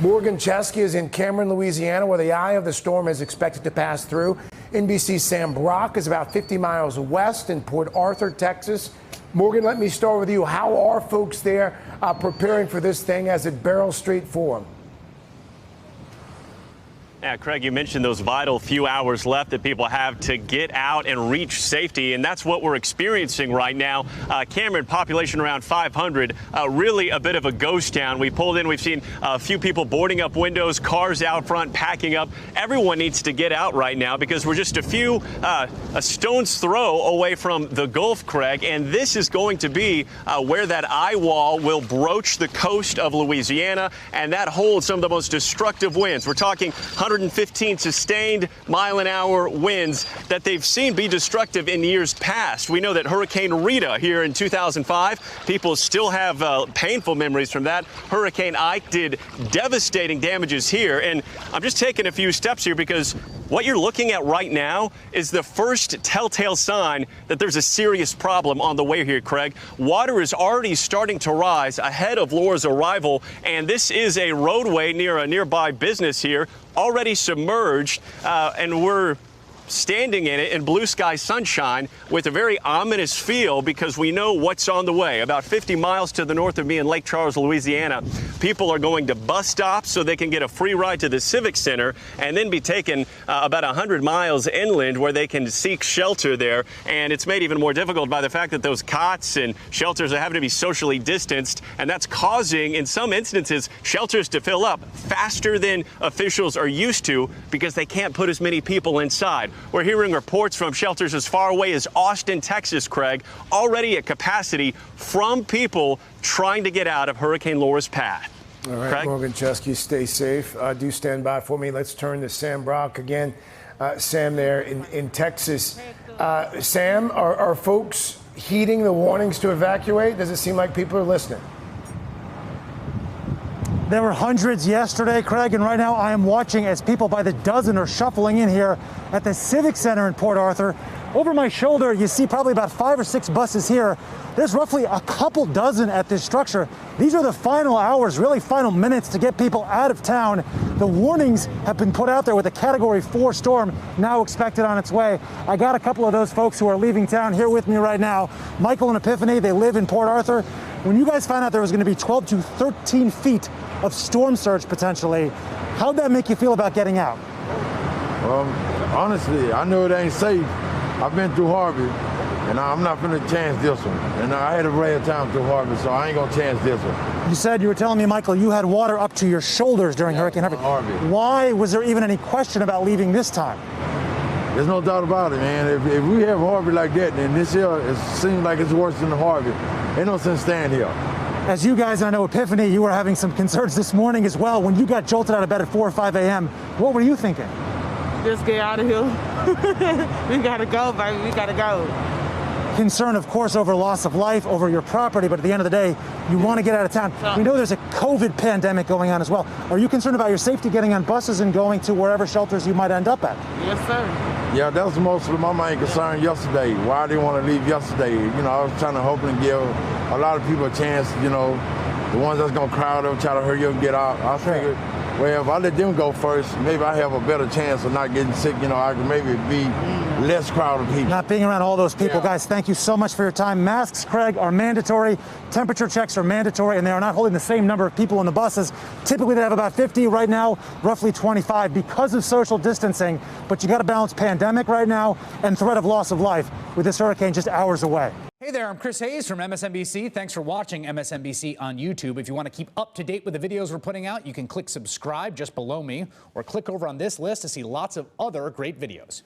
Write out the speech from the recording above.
Morgan Chesky is in Cameron, Louisiana, where the eye of the storm is expected to pass through. NBC's Sam Brock is about 50 miles west in Port Arthur, Texas. Morgan, let me start with you. How are folks there preparing for this thing as it barrels straight for them? Yeah, Craig, you mentioned those vital few hours left that people have to get out and reach safety, and that's what we're experiencing right now. Cameron, population around 500, really a bit of a ghost town. We pulled in, we've seen a few people boarding up windows, cars out front, packing up. Everyone needs to get out right now because we're just a stone's throw away from the Gulf, Craig, and this is going to be where that eye wall will broach the coast of Louisiana, and that holds some of the most destructive winds. We're talking 115 sustained mile-an-hour winds that they've seen be destructive in years past. We know that Hurricane Rita here in 2005, people still have painful memories from that. Hurricane Ike did devastating damages here. And I'm just taking a few steps here because what you're looking at right now is the first telltale sign that there's a serious problem on the way here, Craig. Water is already starting to rise ahead of Laura's arrival, and this is a roadway near a nearby business here, already submerged, and we're standing in it in blue sky sunshine with a very ominous feel because we know what's on the way. About 50 miles to the north of me in Lake Charles, Louisiana, people are going to bus stops so they can get a free ride to the Civic Center and then be taken about 100 miles inland where they can seek shelter there. And it's made even more difficult by the fact that those cots and shelters are having to be socially distanced, and that's causing, in some instances, shelters to fill up faster than officials are used to because they can't put as many people inside. We're hearing reports from shelters as far away as Austin, Texas, Craig, already at capacity from people trying to get out of Hurricane Laura's path. All right, Craig? Morgan Chesky, stay safe. Do stand by for me. Let's turn to Sam Brock again. Sam there in Texas. Sam, are folks heeding the warnings to evacuate? Does it seem like people are listening? There were hundreds yesterday, Craig, and right now I am watching as people by the dozen are shuffling in here at the Civic Center in Port Arthur. Over my shoulder, you see probably about 5 or 6 buses here. There's roughly a couple dozen at this structure. These are the final hours, really final minutes to get people out of town. The warnings have been put out there with a Category 4 storm now expected on its way. I got a couple of those folks who are leaving town here with me right now. Michael and Epiphany, they live in Port Arthur. When you guys found out there was going to be 12 to 13 feet of storm surge potentially, how'd that make you feel about getting out? Honestly, I know it ain't safe. I've been through Harvey, and I'm not going to chance this one. And I had a rare time through Harvey, so I ain't going to chance this one. You said, you were telling me, Michael, you had water up to your shoulders during Hurricane Harvey. Why was there even any question about leaving this time? There's no doubt about it, man. If we have Harvey like that, then this year it seems like it's worse than the Harvey. Ain't no sense staying here. As you guys, I know, Epiphany, you were having some concerns this morning as well. When you got jolted out of bed at 4 or 5 a.m., what were you thinking? Just get out of here. We gotta go, baby. We gotta go. Concern, of course, over loss of life, over your property, but at the end of the day, you want to get out of town. We know there's a COVID pandemic going on as well. Are you concerned about your safety getting on buses and going to wherever shelters you might end up at? Yes, sir. Yeah, that was mostly my main concern yesterday. Why I didn't want to leave yesterday. You know, I was trying to hope and give a lot of people a chance, you know, the ones that's going to crowd up, try to hurry up and get out. I figured, well, if I let them go first, maybe I have a better chance of not getting sick. You know, I could maybe be less crowded people. Not being around all those people. Yeah. Guys, thank you so much for your time. Masks, Craig, are mandatory. Temperature checks are mandatory, and they are not holding the same number of people in the buses. Typically, they have about 50. Right now, roughly 25 because of social distancing. But you got to balance pandemic right now and threat of loss of life with this hurricane just hours away. Hey there, I'm Chris Hayes from MSNBC. Thanks for watching MSNBC on YouTube. If you want to keep up to date with the videos we're putting out, you can click subscribe just below me or click over on this list to see lots of other great videos.